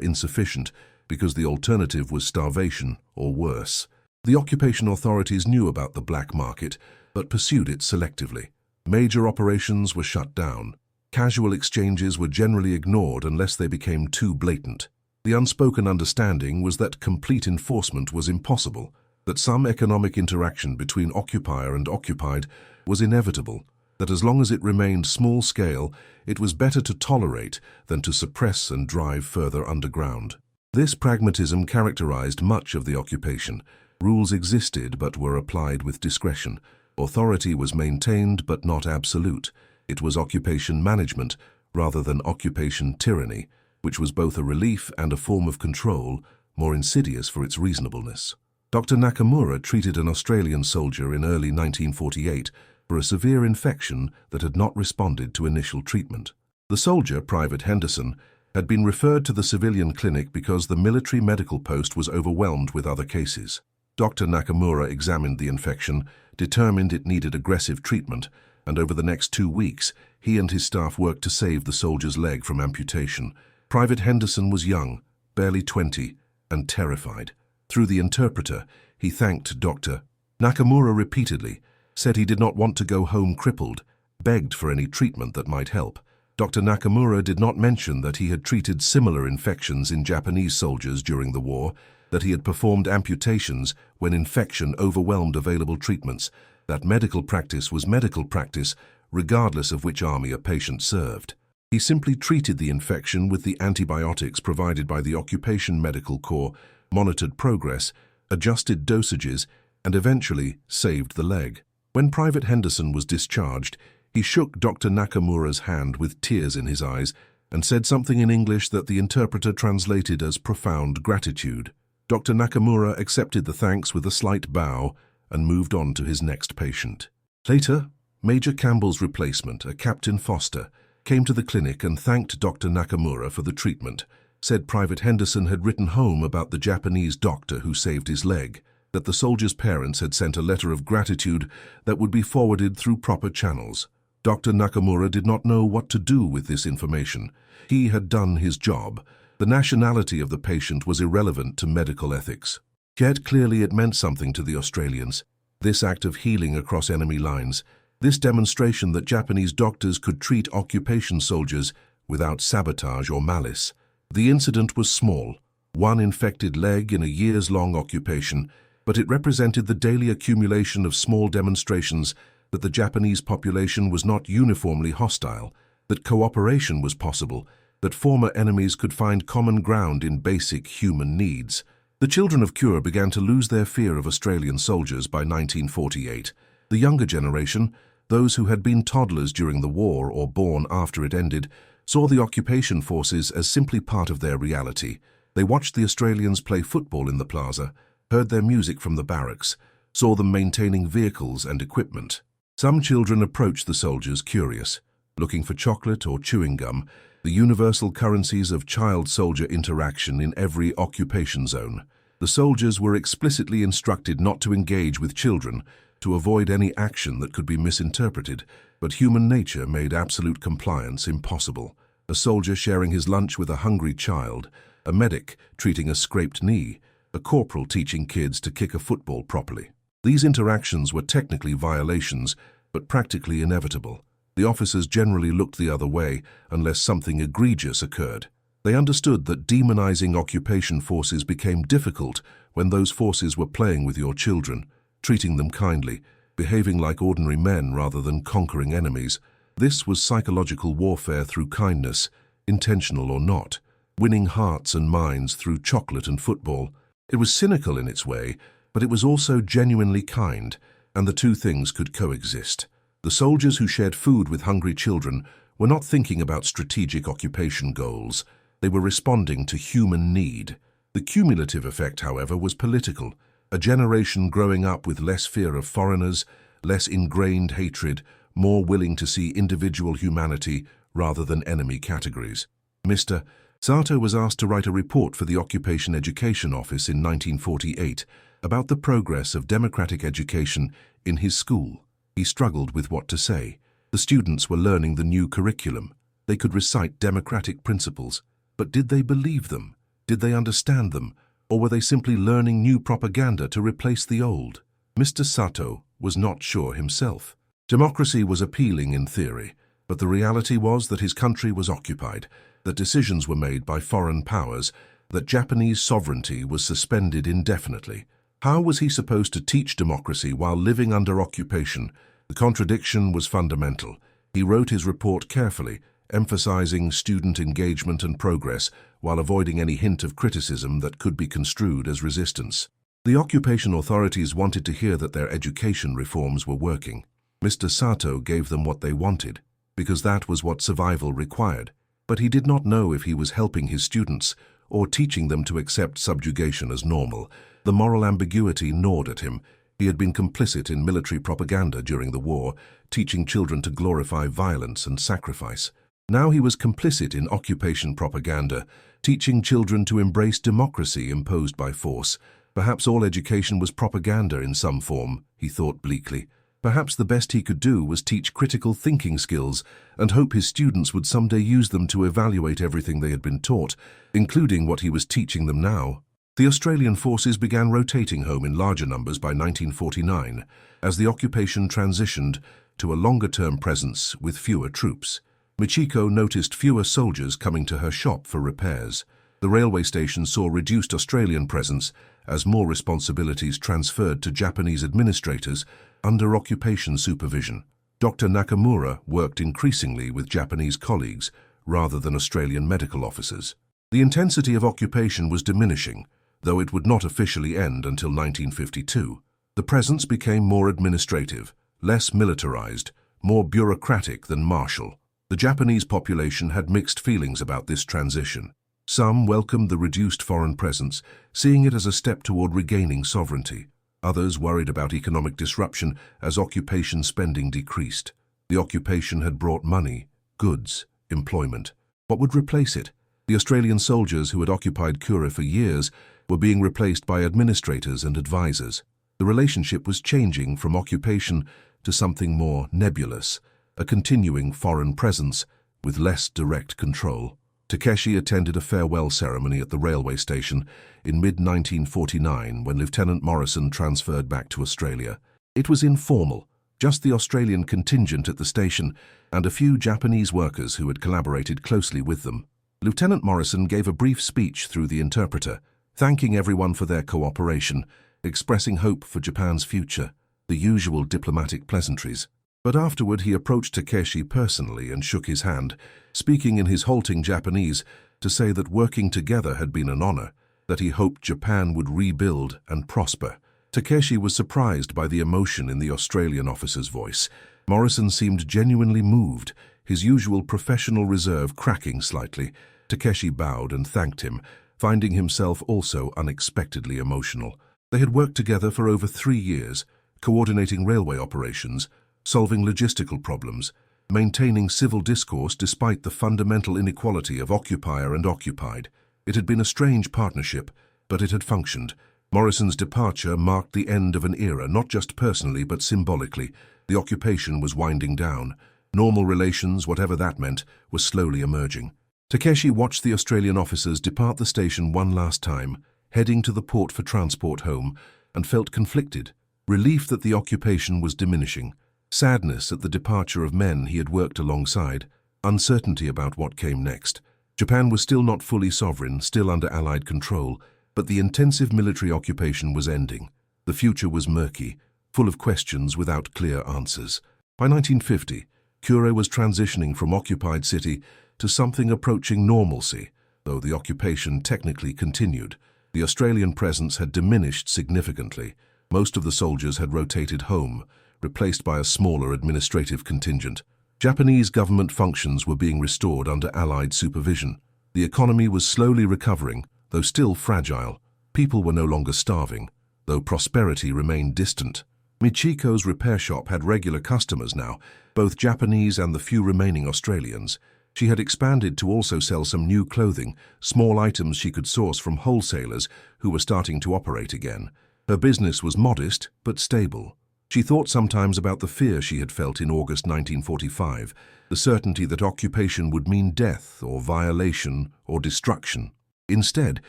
Speaker 1: insufficient, because the alternative was starvation or worse. The occupation authorities knew about the black market, but pursued it selectively. Major operations were shut down. Casual exchanges were generally ignored unless they became too blatant. The unspoken understanding was that complete enforcement was impossible, that some economic interaction between occupier and occupied was inevitable, that as long as it remained small-scale, it was better to tolerate than to suppress and drive further underground. This pragmatism characterized much of the occupation. Rules existed but were applied with discretion. Authority was maintained but not absolute. It was occupation management rather than occupation tyranny, which was both a relief and a form of control, more insidious for its reasonableness. Dr. Nakamura treated an Australian soldier in early 1948 for a severe infection that had not responded to initial treatment. The soldier, Private Henderson, had been referred to the civilian clinic because the military medical post was overwhelmed with other cases. Dr. Nakamura examined the infection, determined it needed aggressive treatment, and over the next 2 weeks, he and his staff worked to save the soldier's leg from amputation. Private Henderson was young, barely 20, and terrified. Through the interpreter, he thanked Dr. Nakamura repeatedly, said he did not want to go home crippled, begged for any treatment that might help. Dr. Nakamura did not mention that he had treated similar infections in Japanese soldiers during the war, that he had performed amputations when infection overwhelmed available treatments, that medical practice was medical practice regardless of which army a patient served. He simply treated the infection with the antibiotics provided by the Occupation Medical Corps, monitored progress, adjusted dosages, and eventually saved the leg. When Private Henderson was discharged, he shook Dr. Nakamura's hand with tears in his eyes and said something in English that the interpreter translated as profound gratitude. Dr. Nakamura accepted the thanks with a slight bow and moved on to his next patient. Later, Major Campbell's replacement, a Captain Foster, came to the clinic and thanked Dr. Nakamura for the treatment, said Private Henderson had written home about the Japanese doctor who saved his leg, that the soldier's parents had sent a letter of gratitude that would be forwarded through proper channels. Dr. Nakamura did not know what to do with this information. He had done his job. The nationality of the patient was irrelevant to medical ethics. Yet clearly it meant something to the Australians. This act of healing across enemy lines, this demonstration that Japanese doctors could treat occupation soldiers without sabotage or malice. The incident was small, one infected leg in a years-long occupation, but it represented the daily accumulation of small demonstrations that the Japanese population was not uniformly hostile, that cooperation was possible, that former enemies could find common ground in basic human needs. The children of Kure began to lose their fear of Australian soldiers by 1948. The younger generation, those who had been toddlers during the war or born after it ended, saw the occupation forces as simply part of their reality. They watched the Australians play football in the plaza, heard their music from the barracks, saw them maintaining vehicles and equipment. Some children approached the soldiers curious, looking for chocolate or chewing gum, the universal currencies of child-soldier interaction in every occupation zone. The soldiers were explicitly instructed not to engage with children, to avoid any action that could be misinterpreted, but human nature made absolute compliance impossible. A soldier sharing his lunch with a hungry child, a medic treating a scraped knee, a corporal teaching kids to kick a football properly. These interactions were technically violations, but practically inevitable. The officers generally looked the other way unless something egregious occurred. They understood that demonizing occupation forces became difficult when those forces were playing with your children, treating them kindly, behaving like ordinary men rather than conquering enemies. This was psychological warfare through kindness, intentional or not, winning hearts and minds through chocolate and football. It was cynical in its way, but it was also genuinely kind, and the two things could coexist. The soldiers who shared food with hungry children were not thinking about strategic occupation goals. They were responding to human need. The cumulative effect, however, was political. A generation growing up with less fear of foreigners, less ingrained hatred, more willing to see individual humanity rather than enemy categories. Mr. Sato was asked to write a report for the Occupation Education Office in 1948 about the progress of democratic education in his school. He struggled with what to say. The students were learning the new curriculum. They could recite democratic principles, but did they believe them? Did they understand them? Or were they simply learning new propaganda to replace the old? Mr. Sato was not sure himself. Democracy was appealing in theory, but the reality was that his country was occupied, that decisions were made by foreign powers, that Japanese sovereignty was suspended indefinitely. How was he supposed to teach democracy while living under occupation? The contradiction was fundamental. He wrote his report carefully, emphasizing student engagement and progress, while avoiding any hint of criticism that could be construed as resistance. The occupation authorities wanted to hear that their education reforms were working. Mr. Sato gave them what they wanted, because that was what survival required. But he did not know if he was helping his students or teaching them to accept subjugation as normal. The moral ambiguity gnawed at him. He had been complicit in military propaganda during the war, teaching children to glorify violence and sacrifice. Now he was complicit in occupation propaganda, teaching children to embrace democracy imposed by force. Perhaps all education was propaganda in some form, he thought bleakly. Perhaps the best he could do was teach critical thinking skills and hope his students would someday use them to evaluate everything they had been taught, including what he was teaching them now. The Australian forces began rotating home in larger numbers by 1949, as the occupation transitioned to a longer-term presence with fewer troops. Michiko noticed fewer soldiers coming to her shop for repairs. The railway station saw reduced Australian presence as more responsibilities transferred to Japanese administrators under occupation supervision. Dr. Nakamura worked increasingly with Japanese colleagues rather than Australian medical officers. The intensity of occupation was diminishing, though it would not officially end until 1952. The presence became more administrative, less militarized, more bureaucratic than martial. The Japanese population had mixed feelings about this transition. Some welcomed the reduced foreign presence, seeing it as a step toward regaining sovereignty. Others worried about economic disruption as occupation spending decreased. The occupation had brought money, goods, employment. What would replace it? The Australian soldiers who had occupied Kura for years were being replaced by administrators and advisors. The relationship was changing from occupation to something more nebulous, a continuing foreign presence with less direct control. Takeshi attended a farewell ceremony at the railway station in mid-1949 when Lieutenant Morrison transferred back to Australia. It was informal, just the Australian contingent at the station and a few Japanese workers who had collaborated closely with them. Lieutenant Morrison gave a brief speech through the interpreter, thanking everyone for their cooperation, expressing hope for Japan's future, the usual diplomatic pleasantries. But afterward he approached Takeshi personally and shook his hand, speaking in his halting Japanese to say that working together had been an honor, that he hoped Japan would rebuild and prosper. Takeshi was surprised by the emotion in the Australian officer's voice. Morrison seemed genuinely moved, his usual professional reserve cracking slightly. Takeshi bowed and thanked him, finding himself also unexpectedly emotional. They had worked together for over 3 years, coordinating railway operations, solving logistical problems, maintaining civil discourse despite the fundamental inequality of occupier and occupied. It had been a strange partnership, but it had functioned. Morrison's departure marked the end of an era, not just personally but symbolically. The occupation was winding down. Normal relations, whatever that meant, were slowly emerging. Takeshi watched the Australian officers depart the station one last time, heading to the port for transport home, and felt conflicted. Relief that the occupation was diminishing, sadness at the departure of men he had worked alongside, uncertainty about what came next. Japan was still not fully sovereign, still under Allied control, but the intensive military occupation was ending. The future was murky, full of questions without clear answers. By 1950, Kure was transitioning from occupied city to something approaching normalcy, though the occupation technically continued. The Australian presence had diminished significantly. Most of the soldiers had rotated home, replaced by a smaller administrative contingent. Japanese government functions were being restored under Allied supervision. The economy was slowly recovering, though still fragile. People were no longer starving, though prosperity remained distant. Michiko's repair shop had regular customers now, both Japanese and the few remaining Australians. She had expanded to also sell some new clothing, small items she could source from wholesalers who were starting to operate again. Her business was modest but stable. She thought sometimes about the fear she had felt in August 1945, the certainty that occupation would mean death or violation or destruction. Instead,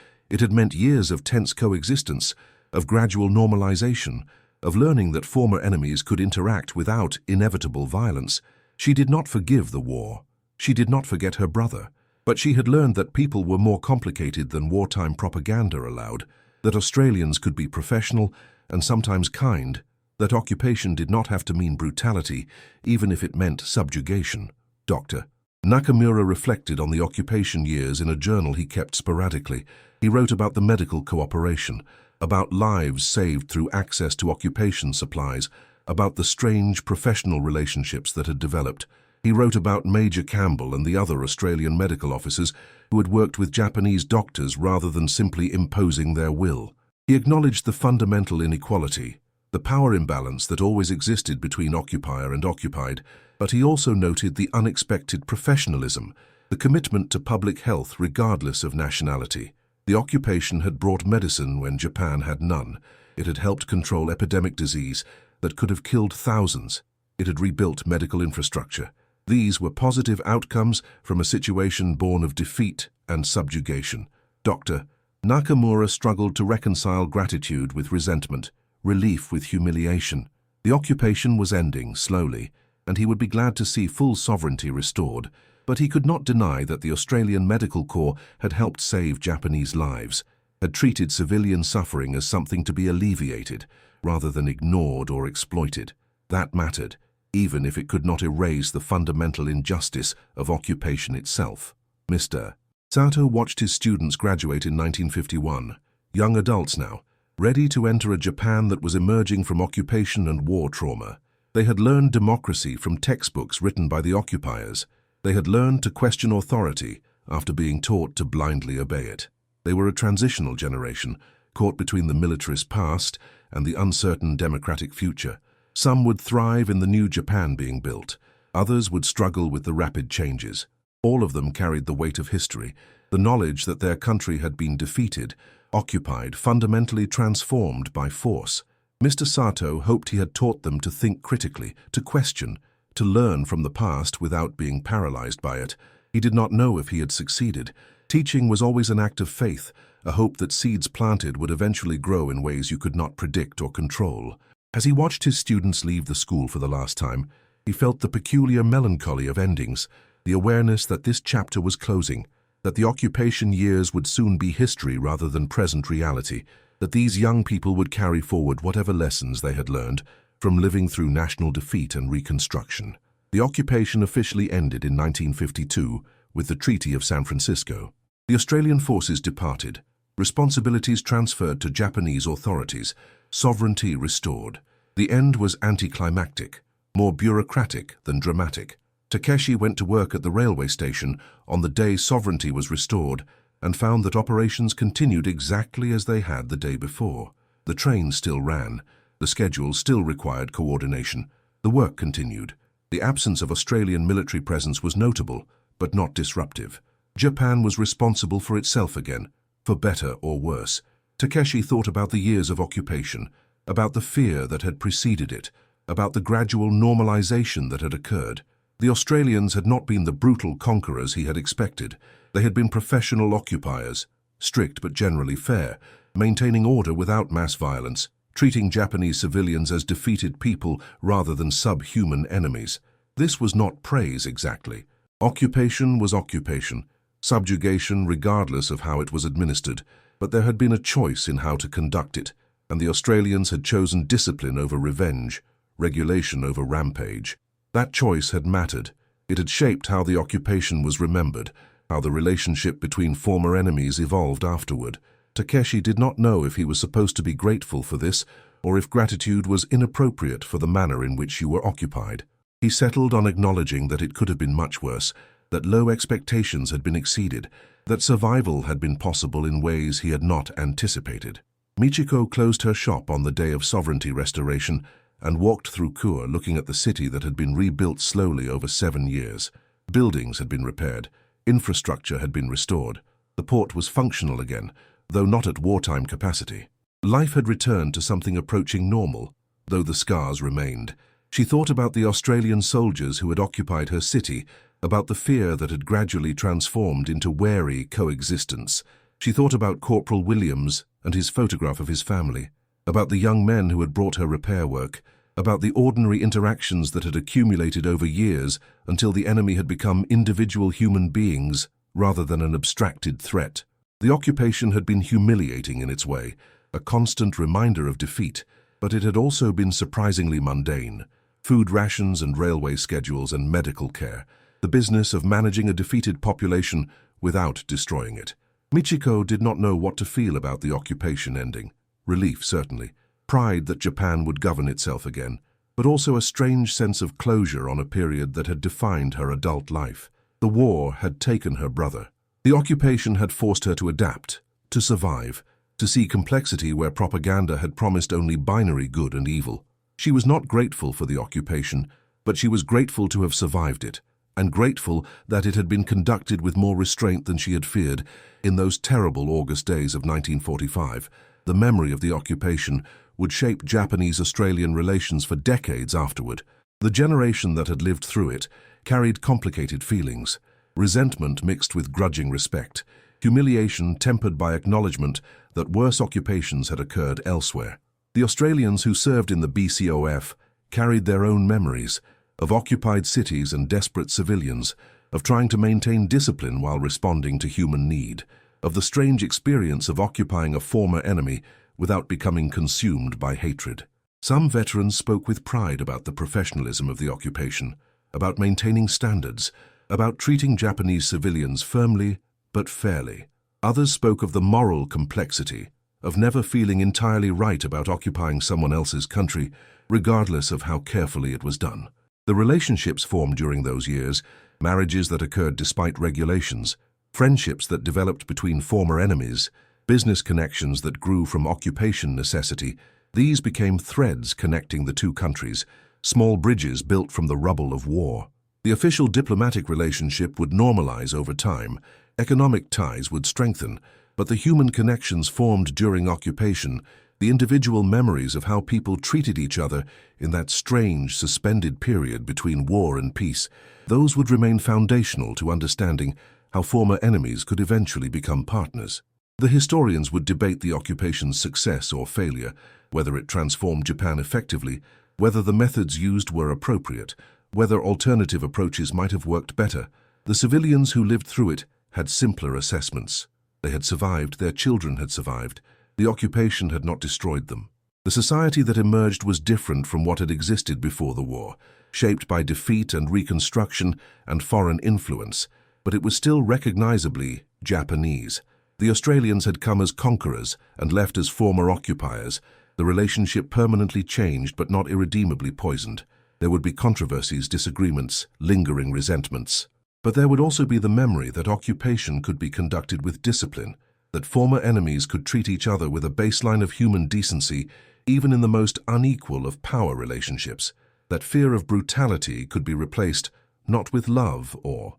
Speaker 1: it had meant years of tense coexistence, of gradual normalization, of learning that former enemies could interact without inevitable violence. She did not forgive the war. She did not forget her brother. But she had learned that people were more complicated than wartime propaganda allowed, that Australians could be professional and sometimes kind, that occupation did not have to mean brutality, even if it meant subjugation. Dr. Nakamura reflected on the occupation years in a journal he kept sporadically. He wrote about the medical cooperation, about lives saved through access to occupation supplies, about the strange professional relationships that had developed. He wrote about Major Campbell and the other Australian medical officers who had worked with Japanese doctors rather than simply imposing their will. He acknowledged the fundamental inequality, the power imbalance that always existed between occupier and occupied, but he also noted the unexpected professionalism, the commitment to public health regardless of nationality. The occupation had brought medicine when Japan had none. It had helped control epidemic disease that could have killed thousands. It had rebuilt medical infrastructure. These were positive outcomes from a situation born of defeat and subjugation. Dr. Nakamura struggled to reconcile gratitude with resentment, relief with humiliation. The occupation was ending slowly, and he would be glad to see full sovereignty restored, but he could not deny that the Australian Medical Corps had helped save Japanese lives, had treated civilian suffering as something to be alleviated, rather than ignored or exploited. That mattered, even if it could not erase the fundamental injustice of occupation itself. Mr. Sato watched his students graduate in 1951, young adults now, ready to enter a Japan that was emerging from occupation and war trauma. They had learned democracy from textbooks written by the occupiers. They had learned to question authority after being taught to blindly obey it. They were a transitional generation, caught between the militarist past and the uncertain democratic future. Some would thrive in the new Japan being built. Others would struggle with the rapid changes. All of them carried the weight of history, the knowledge that their country had been defeated, occupied, fundamentally transformed by force. Mr. Sato hoped he had taught them to think critically, to question, to learn from the past without being paralyzed by it. He did not know if he had succeeded. Teaching was always an act of faith, a hope that seeds planted would eventually grow in ways you could not predict or control. As he watched his students leave the school for the last time, he felt the peculiar melancholy of endings, the awareness that this chapter was closing, that the occupation years would soon be history rather than present reality, that these young people would carry forward whatever lessons they had learned from living through national defeat and reconstruction. The occupation officially ended in 1952 with the Treaty of San Francisco. The Australian forces departed, responsibilities transferred to Japanese authorities, sovereignty restored. The end was anticlimactic, more bureaucratic than dramatic. Takeshi went to work at the railway station on the day sovereignty was restored and found that operations continued exactly as they had the day before. The trains still ran. The schedule still required coordination. The work continued. The absence of Australian military presence was notable, but not disruptive. Japan was responsible for itself again, for better or worse. Takeshi thought about the years of occupation, about the fear that had preceded it, about the gradual normalization that had occurred. The Australians had not been the brutal conquerors he had expected. They had been professional occupiers, strict but generally fair, maintaining order without mass violence, treating Japanese civilians as defeated people rather than subhuman enemies. This was not praise exactly. Occupation was occupation, subjugation regardless of how it was administered, but there had been a choice in how to conduct it, and the Australians had chosen discipline over revenge, regulation over rampage. That choice had mattered. It had shaped how the occupation was remembered, how the relationship between former enemies evolved afterward. Takeshi did not know if he was supposed to be grateful for this, or if gratitude was inappropriate for the manner in which you were occupied. He settled on acknowledging that it could have been much worse, that low expectations had been exceeded, that survival had been possible in ways he had not anticipated. Michiko closed her shop on the day of sovereignty restoration and walked through Kure looking at the city that had been rebuilt slowly over 7 years. Buildings had been repaired, infrastructure had been restored. The port was functional again, though not at wartime capacity. Life had returned to something approaching normal, though the scars remained. She thought about the Australian soldiers who had occupied her city, about the fear that had gradually transformed into wary coexistence. She thought about Corporal Williams and his photograph of his family, about the young men who had brought her repair work, about the ordinary interactions that had accumulated over years until the enemy had become individual human beings rather than an abstracted threat. The occupation had been humiliating in its way, a constant reminder of defeat, but it had also been surprisingly mundane. Food rations and railway schedules and medical care, the business of managing a defeated population without destroying it. Michiko did not know what to feel about the occupation ending. Relief, certainly. Pride that Japan would govern itself again, but also a strange sense of closure on a period that had defined her adult life. The war had taken her brother. The occupation had forced her to adapt, to survive, to see complexity where propaganda had promised only binary good and evil. She was not grateful for the occupation, but she was grateful to have survived it, and grateful that it had been conducted with more restraint than she had feared. In those terrible August days of 1945, the memory of the occupation would shape Japanese-Australian relations for decades afterward. The generation that had lived through it carried complicated feelings, resentment mixed with grudging respect, humiliation tempered by acknowledgement that worse occupations had occurred elsewhere. The Australians who served in the BCOF carried their own memories of occupied cities and desperate civilians, of trying to maintain discipline while responding to human need, of the strange experience of occupying a former enemy without becoming consumed by hatred. Some veterans spoke with pride about the professionalism of the occupation, about maintaining standards, about treating Japanese civilians firmly but fairly. Others spoke of the moral complexity, of never feeling entirely right about occupying someone else's country, regardless of how carefully it was done. The relationships formed during those years, marriages that occurred despite regulations, friendships that developed between former enemies, business connections that grew from occupation necessity, these became threads connecting the two countries, small bridges built from the rubble of war. The official diplomatic relationship would normalize over time, economic ties would strengthen, but the human connections formed during occupation, the individual memories of how people treated each other in that strange, suspended period between war and peace, those would remain foundational to understanding how former enemies could eventually become partners. The historians would debate the occupation's success or failure, whether it transformed Japan effectively, whether the methods used were appropriate, whether alternative approaches might have worked better. The civilians who lived through it had simpler assessments. They had survived, their children had survived. The occupation had not destroyed them. The society that emerged was different from what had existed before the war, shaped by defeat and reconstruction and foreign influence, but it was still recognizably Japanese. The Australians had come as conquerors and left as former occupiers. The relationship permanently changed but not irredeemably poisoned. There would be controversies, disagreements, lingering resentments. But there would also be the memory that occupation could be conducted with discipline, that former enemies could treat each other with a baseline of human decency, even in the most unequal of power relationships, that fear of brutality could be replaced not with love or